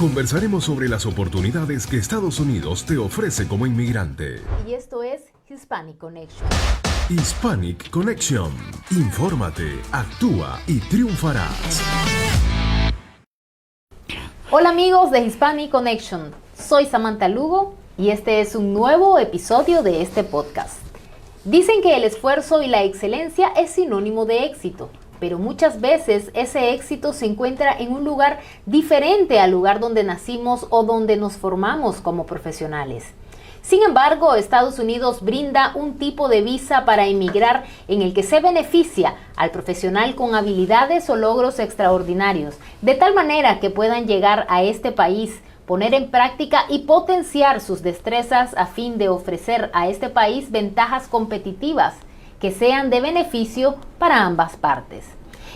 Conversaremos sobre las oportunidades que Estados Unidos te ofrece como inmigrante. Y esto es Hispanic Connection. Hispanic Connection. Infórmate, actúa y triunfarás. Hola amigos de Hispanic Connection, soy Samantha Lugo y este es un nuevo episodio de este podcast. Dicen que el esfuerzo y la excelencia es sinónimo de éxito, pero muchas veces ese éxito se encuentra en un lugar diferente al lugar donde nacimos o donde nos formamos como profesionales. Sin embargo, Estados Unidos brinda un tipo de visa para emigrar en el que se beneficia al profesional con habilidades o logros extraordinarios, de tal manera que puedan llegar a este país, poner en práctica y potenciar sus destrezas a fin de ofrecer a este país ventajas competitivas que sean de beneficio para ambas partes.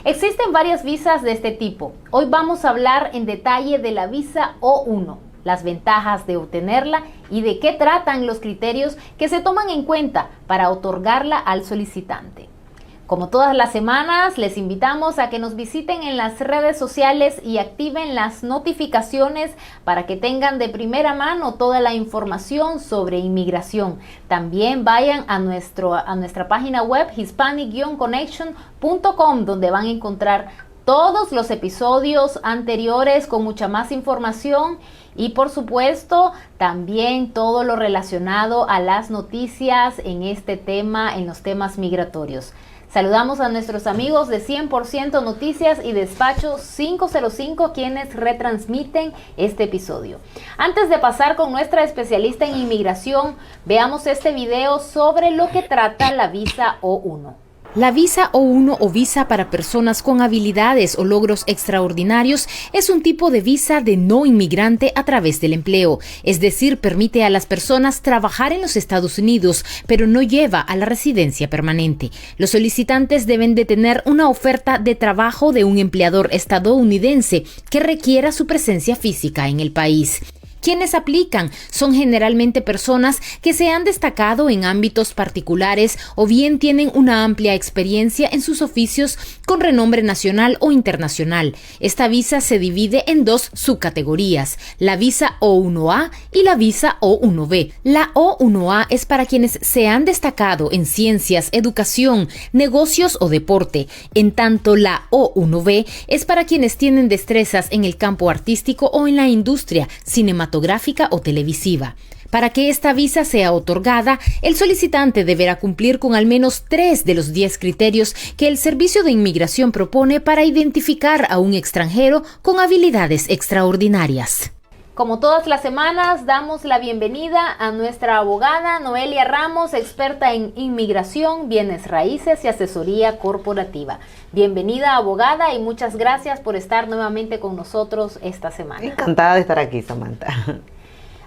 Existen varias visas de este tipo. Hoy vamos a hablar en detalle de la visa O1, las ventajas de obtenerla y de qué tratan los criterios que se toman en cuenta para otorgarla al solicitante. Como todas las semanas, les invitamos a que nos visiten en las redes sociales y activen las notificaciones para que tengan de primera mano toda la información sobre inmigración. También vayan a nuestra página web hispanic-connection.com, donde van a encontrar todos los episodios anteriores con mucha más información y por supuesto también todo lo relacionado a las noticias en este tema, en los temas migratorios. Saludamos a nuestros amigos de 100% Noticias y Despacho 505 quienes retransmiten este episodio. Antes de pasar con nuestra especialista en inmigración, veamos este video sobre lo que trata la visa O1. La visa O1 o visa para personas con habilidades o logros extraordinarios es un tipo de visa de no inmigrante a través del empleo, es decir, permite a las personas trabajar en los Estados Unidos, pero no lleva a la residencia permanente. Los solicitantes deben de tener una oferta de trabajo de un empleador estadounidense que requiera su presencia física en el país. Quienes aplican son generalmente personas que se han destacado en ámbitos particulares o bien tienen una amplia experiencia en sus oficios con renombre nacional o internacional. Esta visa se divide en dos subcategorías, la visa O1A y la visa O1B. La O1A es para quienes se han destacado en ciencias, educación, negocios o deporte, en tanto la O1B es para quienes tienen destrezas en el campo artístico o en la industria cinematográfica o televisiva. Para que esta visa sea otorgada, el solicitante deberá cumplir con al menos 3 de los 10 criterios que el Servicio de Inmigración propone para identificar a un extranjero con habilidades extraordinarias. Como todas las semanas, damos la bienvenida a nuestra abogada Noelia Ramos, experta en inmigración, bienes raíces y asesoría corporativa. Bienvenida, abogada, y muchas gracias por estar nuevamente con nosotros esta semana. Encantada de estar aquí, Samantha.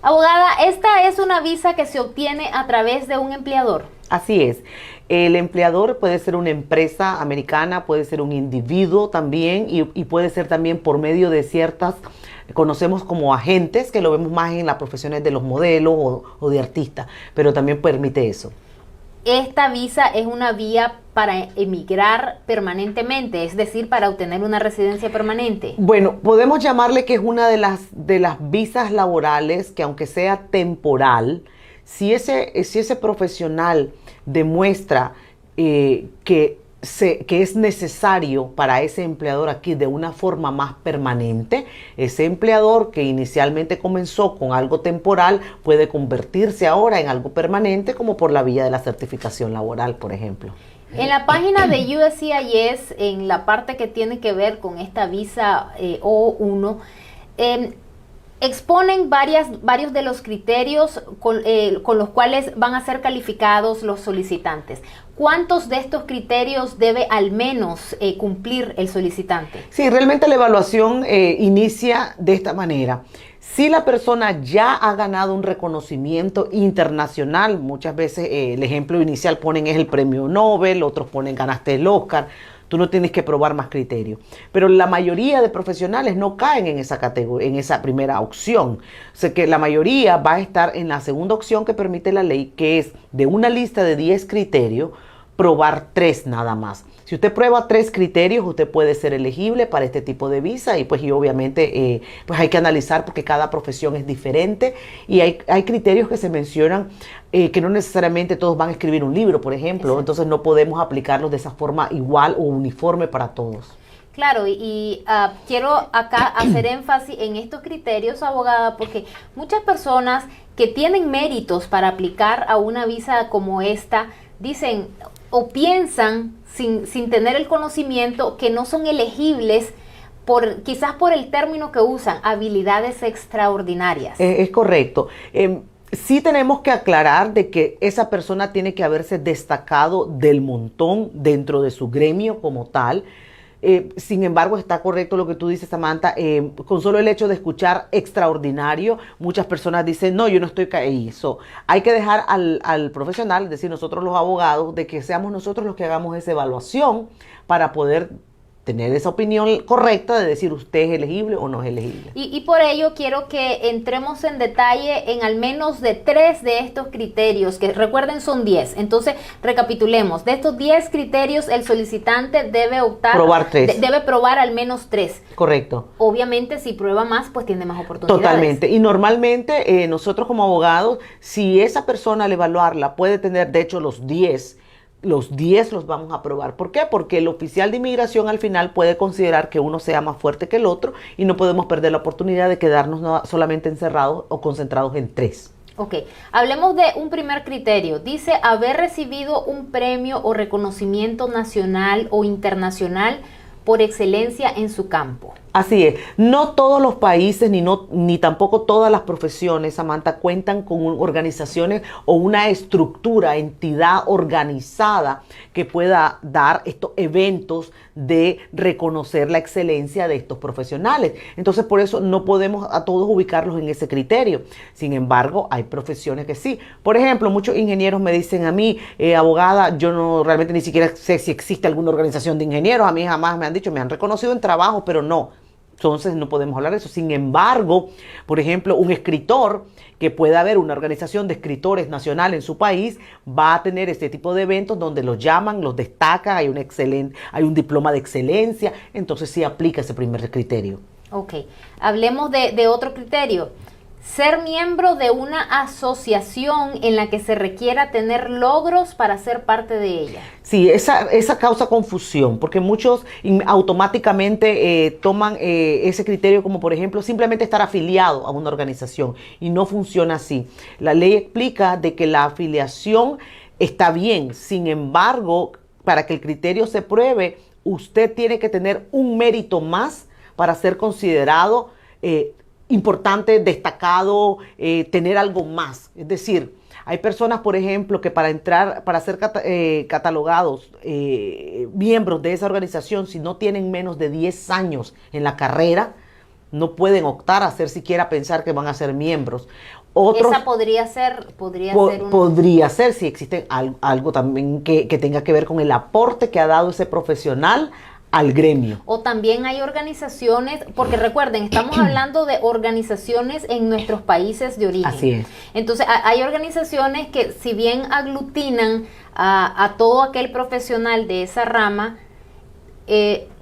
Abogada, esta es una visa que se obtiene a través de un empleador. Así es. El empleador puede ser una empresa americana, puede ser un individuo también y puede ser también por medio de ciertas, conocemos como agentes, que lo vemos más en las profesiones de los modelos o de artistas, pero también permite eso. Esta visa es una vía para emigrar permanentemente, es decir, para obtener una residencia permanente. Bueno, podemos llamarle que es una de las visas laborales que, aunque sea temporal, si ese profesional demuestra que es necesario para ese empleador aquí de una forma más permanente, ese empleador que inicialmente comenzó con algo temporal puede convertirse ahora en algo permanente, como por la vía de la certificación laboral, por ejemplo. En la página de USCIS, en la parte que tiene que ver con esta visa O1, exponen varios de los criterios con los cuales van a ser calificados los solicitantes. ¿Cuántos de estos criterios debe al menos cumplir el solicitante? Sí, realmente la evaluación inicia de esta manera. Si la persona ya ha ganado un reconocimiento internacional, muchas veces el ejemplo inicial ponen es el premio Nobel, otros ponen ganaste el Oscar. Tú no tienes que probar más criterios. Pero la mayoría de profesionales no caen en esa categoría, en esa primera opción. O sea que la mayoría va a estar en la segunda opción que permite la ley, que es de una lista de 10 criterios, probar 3 nada más. Si usted prueba 3 criterios, usted puede ser elegible para este tipo de visa y obviamente pues hay que analizar porque cada profesión es diferente y hay criterios que se mencionan que no necesariamente todos van a escribir un libro, por ejemplo, exacto. Entonces no podemos aplicarlos de esa forma igual o uniforme para todos. Claro, y quiero acá hacer énfasis en estos criterios, abogada, porque muchas personas que tienen méritos para aplicar a una visa como esta, dicen o piensan sin tener el conocimiento que no son elegibles quizás por el término que usan, habilidades extraordinarias. Es correcto. Sí tenemos que aclarar de que esa persona tiene que haberse destacado del montón dentro de su gremio como tal. Sin embargo, está correcto lo que tú dices, Samantha, con solo el hecho de escuchar extraordinario, muchas personas dicen, no, yo no estoy ahí. Hay que dejar al profesional, es decir, nosotros los abogados, de que seamos nosotros los que hagamos esa evaluación para poder tener esa opinión correcta de decir usted es elegible o no es elegible. Y por ello quiero que entremos en detalle en al menos de 3 de estos criterios, que recuerden son 10. Entonces, recapitulemos. De estos 10 criterios, el solicitante debe probar 3. Debe probar al menos 3. Correcto. Obviamente, si prueba más, pues tiene más oportunidades. Totalmente. Y normalmente, nosotros como abogados, si esa persona al evaluarla puede tener, de hecho, los 10 los vamos a aprobar. ¿Por qué? Porque el oficial de inmigración al final puede considerar que uno sea más fuerte que el otro y no podemos perder la oportunidad de quedarnos solamente encerrados o concentrados en 3. Ok, hablemos de un primer criterio. Dice haber recibido un premio o reconocimiento nacional o internacional por excelencia en su campo. Así es, no todos los países ni tampoco todas las profesiones, Samantha, cuentan con organizaciones o una estructura, entidad organizada que pueda dar estos eventos de reconocer la excelencia de estos profesionales. Entonces, por eso no podemos a todos ubicarlos en ese criterio. Sin embargo, hay profesiones que sí. Por ejemplo, muchos ingenieros me dicen a mí, abogada, yo no realmente ni siquiera sé si existe alguna organización de ingenieros. A mí jamás me han dicho, me han reconocido en trabajo, pero no. Entonces no podemos hablar de eso. Sin embargo, por ejemplo, un escritor, que pueda haber una organización de escritores nacional en su país, va a tener este tipo de eventos donde los llaman, los destacan, hay un diploma de excelencia, entonces sí aplica ese primer criterio. Ok, hablemos de otro criterio. Ser miembro de una asociación en la que se requiera tener logros para ser parte de ella. Sí, esa causa confusión, porque muchos automáticamente toman ese criterio como, por ejemplo, simplemente estar afiliado a una organización, y no funciona así. La ley explica de que la afiliación está bien, sin embargo, para que el criterio se pruebe, usted tiene que tener un mérito más para ser considerado importante, destacado, tener algo más. Es decir, hay personas, por ejemplo, que para ser catalogados miembros de esa organización, si no tienen menos de 10 años en la carrera, no pueden optar a hacer siquiera pensar que van a ser miembros. Esa podría ser podría ser si existe algo también que tenga que ver con el aporte que ha dado ese profesional al gremio. O también hay organizaciones, porque recuerden, estamos hablando de organizaciones en nuestros países de origen. Así es. Entonces, hay organizaciones que, si bien aglutinan a todo aquel profesional de esa rama,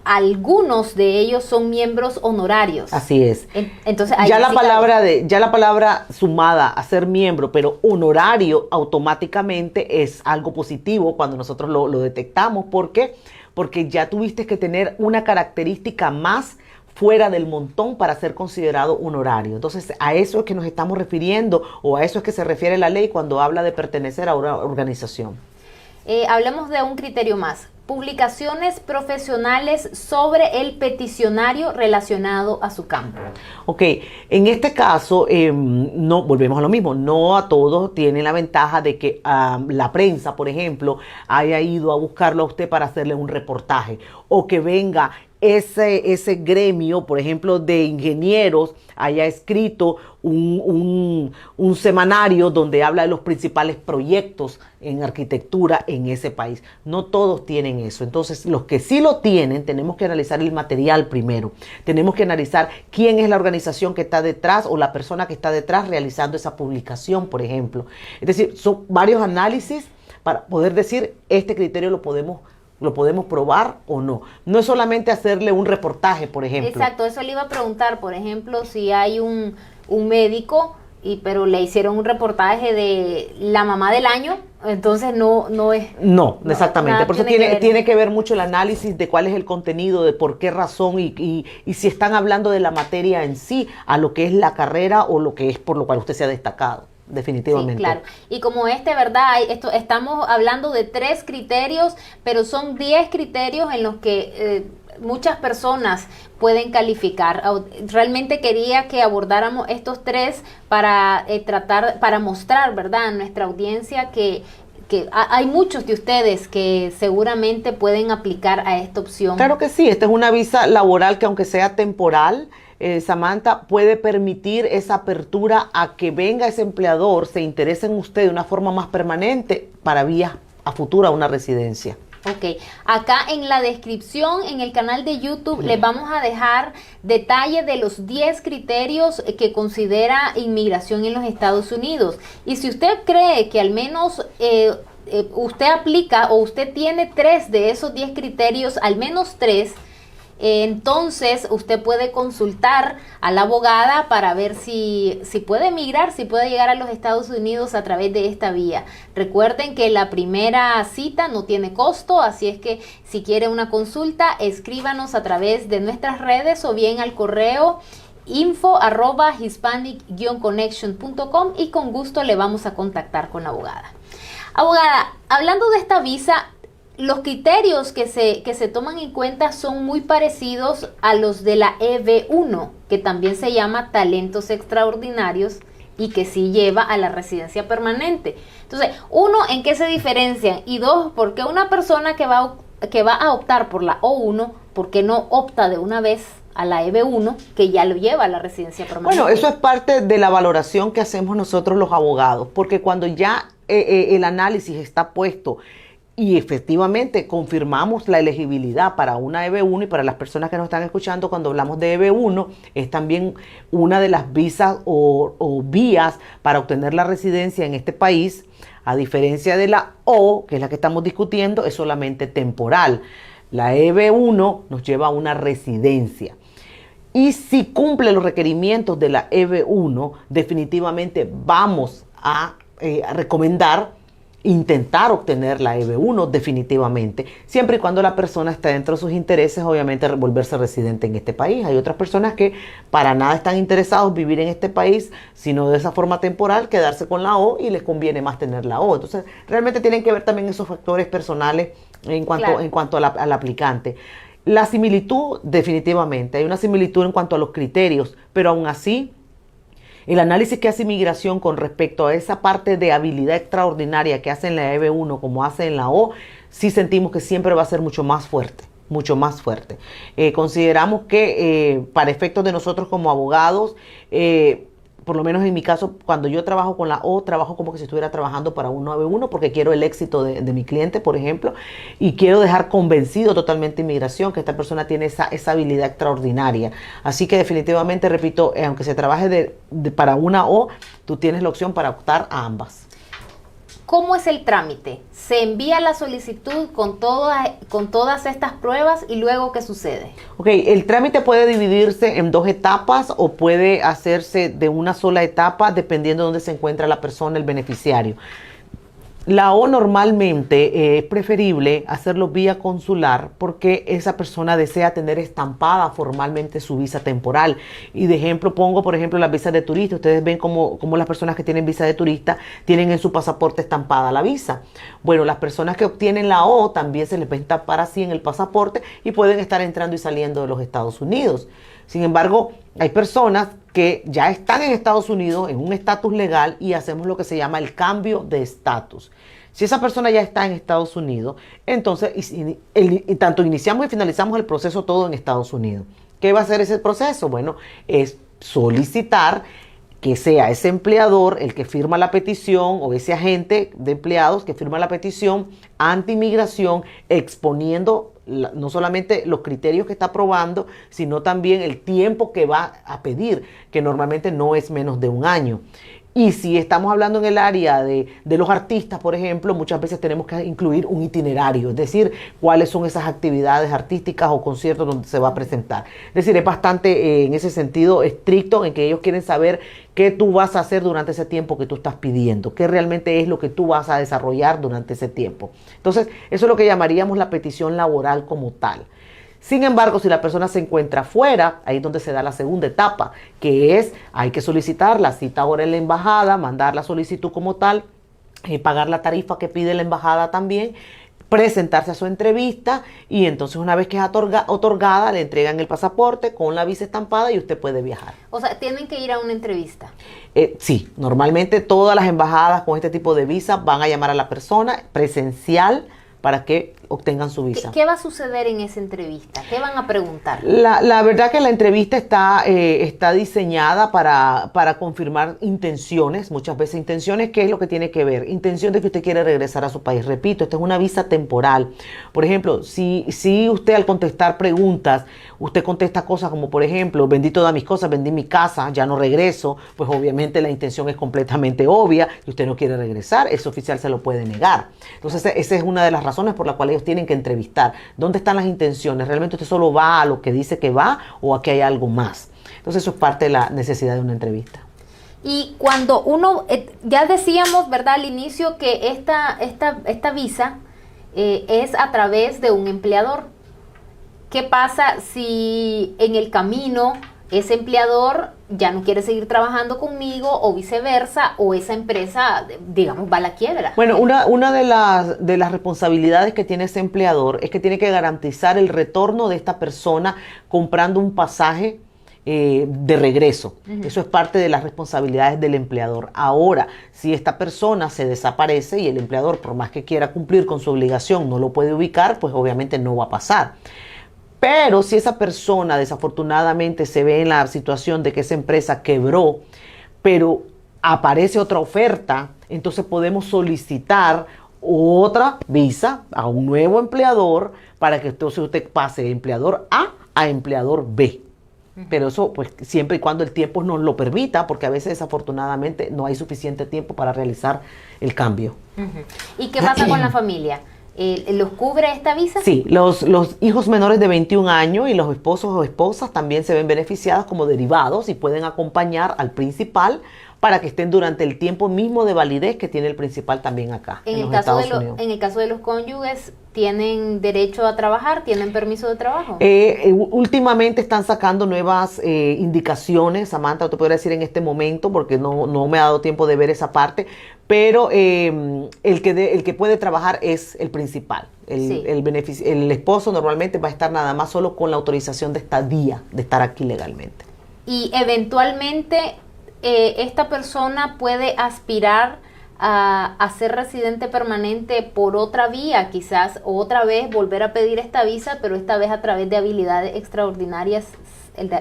algunos de ellos son miembros honorarios. Así es. Entonces, ya la palabra sumada a ser miembro, pero honorario, automáticamente es algo positivo cuando nosotros lo detectamos. ¿Por qué? Porque ya tuviste que tener una característica más fuera del montón para ser considerado honorario. Entonces, a eso es que nos estamos refiriendo, o a eso es que se refiere la ley cuando habla de pertenecer a una organización. Hablemos de un criterio más. Publicaciones profesionales sobre el peticionario relacionado a su campo. Ok, en este caso, no volvemos a lo mismo, no a todos tienen la ventaja de que la prensa, por ejemplo, haya ido a buscarlo a usted para hacerle un reportaje, o que venga ese gremio, por ejemplo, de ingenieros, haya escrito un semanario donde habla de los principales proyectos en arquitectura en ese país. No todos tienen eso. Entonces, los que sí lo tienen, tenemos que analizar el material primero. Tenemos que analizar quién es la organización que está detrás o la persona que está detrás realizando esa publicación, por ejemplo. Es decir, son varios análisis para poder decir, este criterio lo podemos ¿Lo podemos probar o no? No es solamente hacerle un reportaje, por ejemplo. Exacto, eso le iba a preguntar, por ejemplo, si hay un médico, pero le hicieron un reportaje de la mamá del año, entonces no es... No, exactamente. Por eso tiene que que ver mucho el análisis de cuál es el contenido, de por qué razón y si están hablando de la materia en sí, a lo que es la carrera o lo que es por lo cual usted se ha destacado. Definitivamente. Sí, claro. Y como ¿verdad? Estamos hablando de 3 criterios, pero son 10 criterios en los que muchas personas pueden calificar. Realmente quería que abordáramos estos 3 para para mostrar, ¿verdad?, a nuestra audiencia que hay muchos de ustedes que seguramente pueden aplicar a esta opción. Claro que sí, esta es una visa laboral que aunque sea temporal, Samantha, puede permitir esa apertura a que venga ese empleador, se interese en usted de una forma más permanente para vías a futuro a una residencia. Ok, acá en la descripción, en el canal de YouTube, les vamos a dejar detalle de los 10 criterios que considera inmigración en los Estados Unidos. Y si usted cree que al menos usted aplica o usted tiene 3 de esos 10 criterios, al menos 3, entonces usted puede consultar a la abogada para ver si puede emigrar, si puede llegar a los Estados Unidos a través de esta vía. Recuerden que la primera cita no tiene costo, así es que si quiere una consulta, escríbanos a través de nuestras redes o bien al correo info@hispanic-connection.com y con gusto le vamos a contactar con la abogada. Abogada, hablando de esta visa, los criterios que se toman en cuenta son muy parecidos a los de la EB1, que también se llama talentos extraordinarios y que sí lleva a la residencia permanente. Entonces, 1, ¿en qué se diferencian? Y 2, ¿por qué una persona que va a optar por la O1, por qué no opta de una vez a la EB1, que ya lo lleva a la residencia permanente? Bueno, eso es parte de la valoración que hacemos nosotros los abogados, porque cuando ya el análisis está puesto y efectivamente confirmamos la elegibilidad para una EB1, y para las personas que nos están escuchando, cuando hablamos de EB1, es también una de las visas o vías para obtener la residencia en este país, a diferencia de la O, que es la que estamos discutiendo, es solamente temporal. La EB1 nos lleva a una residencia. Y si cumple los requerimientos de la EB1, definitivamente vamos a recomendar intentar obtener la EB1 definitivamente, siempre y cuando la persona esté dentro de sus intereses, obviamente volverse residente en este país. Hay otras personas que para nada están interesados en vivir en este país, sino de esa forma temporal, quedarse con la O y les conviene más tener la O. Entonces, realmente tienen que ver también esos factores personales en cuanto al aplicante. La similitud, definitivamente, hay una similitud en cuanto a los criterios, pero aún así, el análisis que hace Inmigración con respecto a esa parte de habilidad extraordinaria que hace en la EB1 como hace en la O, sí sentimos que siempre va a ser mucho más fuerte, mucho más fuerte. Consideramos que para efectos de nosotros como abogados, por lo menos en mi caso, cuando yo trabajo con la O, trabajo como que si estuviera trabajando para un 9-1 porque quiero el éxito de mi cliente, por ejemplo, y quiero dejar convencido totalmente Inmigración que esta persona tiene esa habilidad extraordinaria. Así que definitivamente, repito, aunque se trabaje para una O, tú tienes la opción para optar a ambas. ¿Cómo es el trámite? ¿Se envía la solicitud con todas estas pruebas y luego qué sucede? Ok, el trámite puede dividirse en 2 etapas o puede hacerse de una sola etapa dependiendo de dónde se encuentra la persona, el beneficiario. La O normalmente es preferible hacerlo vía consular porque esa persona desea tener estampada formalmente su visa temporal. Y de ejemplo pongo, por ejemplo, las visas de turista. Ustedes ven cómo las personas que tienen visa de turista tienen en su pasaporte estampada la visa. Bueno, las personas que obtienen la O también se les va a estampar así en el pasaporte y pueden estar entrando y saliendo de los Estados Unidos. Sin embargo, hay personas que ya están en Estados Unidos en un estatus legal y hacemos lo que se llama el cambio de estatus. Si esa persona ya está en Estados Unidos, entonces tanto iniciamos y finalizamos el proceso todo en Estados Unidos. ¿Qué va a ser ese proceso? Bueno, es solicitar que sea ese empleador el que firma la petición o ese agente de empleados que firma la petición ante Inmigración exponiendo no solamente los criterios que está aprobando, sino también el tiempo que va a pedir, que normalmente no es menos de 1 año. Y si estamos hablando en el área de los artistas, por ejemplo, muchas veces tenemos que incluir un itinerario, es decir, cuáles son esas actividades artísticas o conciertos donde se va a presentar. Es decir, es bastante en ese sentido estricto, en que ellos quieren saber qué tú vas a hacer durante ese tiempo que tú estás pidiendo, qué realmente es lo que tú vas a desarrollar durante ese tiempo. Entonces, eso es lo que llamaríamos la petición laboral como tal. Sin embargo, si la persona se encuentra fuera, ahí es donde se da la segunda etapa, que es, hay que solicitar la cita ahora en la embajada, mandar la solicitud como tal, pagar la tarifa que pide la embajada también, presentarse a su entrevista y entonces una vez que es otorgada, le entregan el pasaporte con la visa estampada y usted puede viajar. O sea, tienen que ir a una entrevista. Sí, normalmente todas las embajadas con este tipo de visa van a llamar a la persona presencial para que obtengan su visa. ¿Qué va a suceder en esa entrevista? ¿Qué van a preguntar? La verdad que la entrevista está diseñada para confirmar intenciones, muchas veces intenciones. ¿Qué es lo que tiene que ver? Intención de que usted quiere regresar a su país. Repito, esta es una visa temporal. Por ejemplo, si usted al contestar preguntas, usted contesta cosas como, por ejemplo, vendí todas mis cosas, vendí mi casa, ya no regreso, pues obviamente la intención es completamente obvia y usted no quiere regresar, ese oficial se lo puede negar. Entonces, esa es una de las razones por la cual ellos tienen que entrevistar. ¿Dónde están las intenciones? ¿Realmente usted solo va a lo que dice que va o aquí hay algo más? Entonces, eso es parte de la necesidad de una entrevista. Y cuando uno, ya decíamos, ¿verdad?, al inicio que esta visa es a través de un empleador. ¿Qué pasa si en el camino ese empleador ya no quiere seguir trabajando conmigo o viceversa, o esa empresa, digamos, va a la quiebra? Bueno, una de las responsabilidades que tiene ese empleador es que tiene que garantizar el retorno de esta persona comprando un pasaje de regreso. Eso es parte de las responsabilidades del empleador. Ahora, si esta persona se desaparece y el empleador, por más que quiera cumplir con su obligación, no lo puede ubicar, pues obviamente no va a pasar. Pero si esa persona desafortunadamente se ve en la situación de que esa empresa quebró, pero aparece otra oferta, entonces podemos solicitar otra visa a un nuevo empleador para que entonces usted pase de empleador A a empleador B. Pero eso, pues, siempre y cuando el tiempo nos lo permita, porque a veces desafortunadamente no hay suficiente tiempo para realizar el cambio. ¿Y qué pasa con la familia? ¿Los cubre esta visa? Sí, los hijos menores de 21 años y los esposos o esposas también se ven beneficiados como derivados y pueden acompañar al principal para que estén durante el tiempo mismo de validez que tiene el principal también acá, en los Estados Unidos. En el caso de los cónyuges, ¿tienen derecho a trabajar? ¿Tienen permiso de trabajo? Últimamente están sacando nuevas indicaciones, Samantha, te podría decir en este momento, porque no me ha dado tiempo de ver esa parte, pero el que puede trabajar es el principal. El esposo normalmente va a estar nada más solo con la autorización de estadía, de estar aquí legalmente. Y eventualmente esta persona puede aspirar a ser residente permanente por otra vía, quizás otra vez volver a pedir esta visa, pero esta vez a través de habilidades extraordinarias,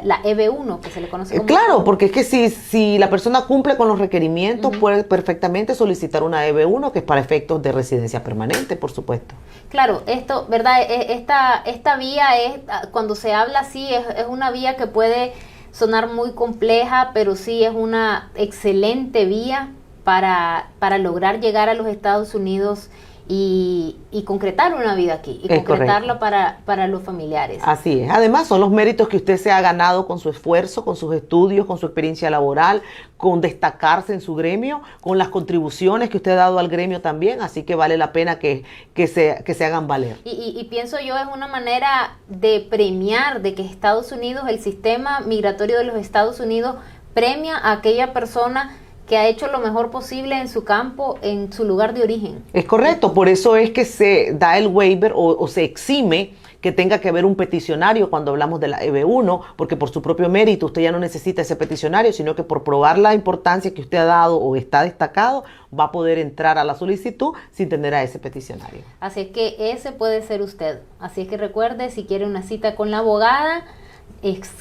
la EB1, que se le conoce como... Claro, porque es que si la persona cumple con los requerimientos, puede perfectamente solicitar una EB1, que es para efectos de residencia permanente, por supuesto. Claro, esto, ¿verdad? Esta vía es, cuando se habla así, es una vía que puede sonar muy compleja, pero sí es una excelente vía para lograr llegar a los Estados Unidos y concretar una vida aquí, y concretarla para los familiares. Así es. Además, son los méritos que usted se ha ganado con su esfuerzo, con sus estudios, con su experiencia laboral, con destacarse en su gremio, con las contribuciones que usted ha dado al gremio también, así que vale la pena que se hagan valer. Y pienso yo, es una manera de premiar, de que Estados Unidos, el sistema migratorio de los Estados Unidos, premia a aquella persona que ha hecho lo mejor posible en su campo, en su lugar de origen. Es correcto, por eso es que se da el waiver o se exime que tenga que haber un peticionario cuando hablamos de la EB1, porque por su propio mérito usted ya no necesita ese peticionario, sino que por probar la importancia que usted ha dado o está destacado, va a poder entrar a la solicitud sin tener a ese peticionario. Así es que ese puede ser usted. Así es que recuerde, si quiere una cita con la abogada,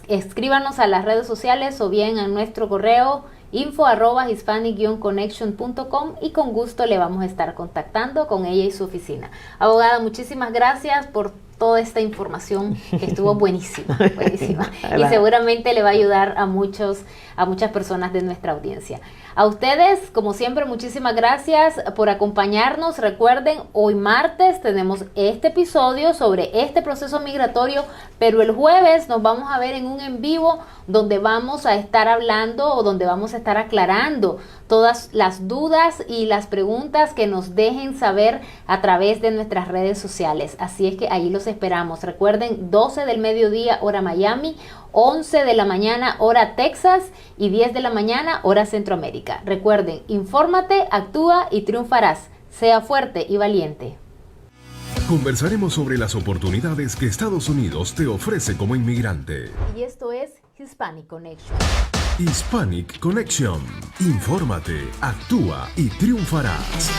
escríbanos a las redes sociales o bien a nuestro correo info@hispanic-connection.com y con gusto le vamos a estar contactando con ella y su oficina. Abogada, muchísimas gracias por toda esta información que estuvo buenísima, buenísima. Y seguramente le va a ayudar a muchas personas de nuestra audiencia. A ustedes, como siempre, muchísimas gracias por acompañarnos. Recuerden, hoy martes tenemos este episodio sobre este proceso migratorio, pero el jueves nos vamos a ver en un en vivo donde vamos a estar hablando o donde vamos a estar aclarando todas las dudas y las preguntas que nos dejen saber a través de nuestras redes sociales. Así es que ahí los esperamos. Recuerden, 12 del mediodía, hora Miami, 11 de la mañana, hora Texas, y 10 de la mañana, hora Centroamérica. Recuerden, infórmate, actúa y triunfarás. Sea fuerte y valiente. Conversaremos sobre las oportunidades que Estados Unidos te ofrece como inmigrante. Y esto es Hispanic Connection. Hispanic Connection. Infórmate, actúa y triunfarás.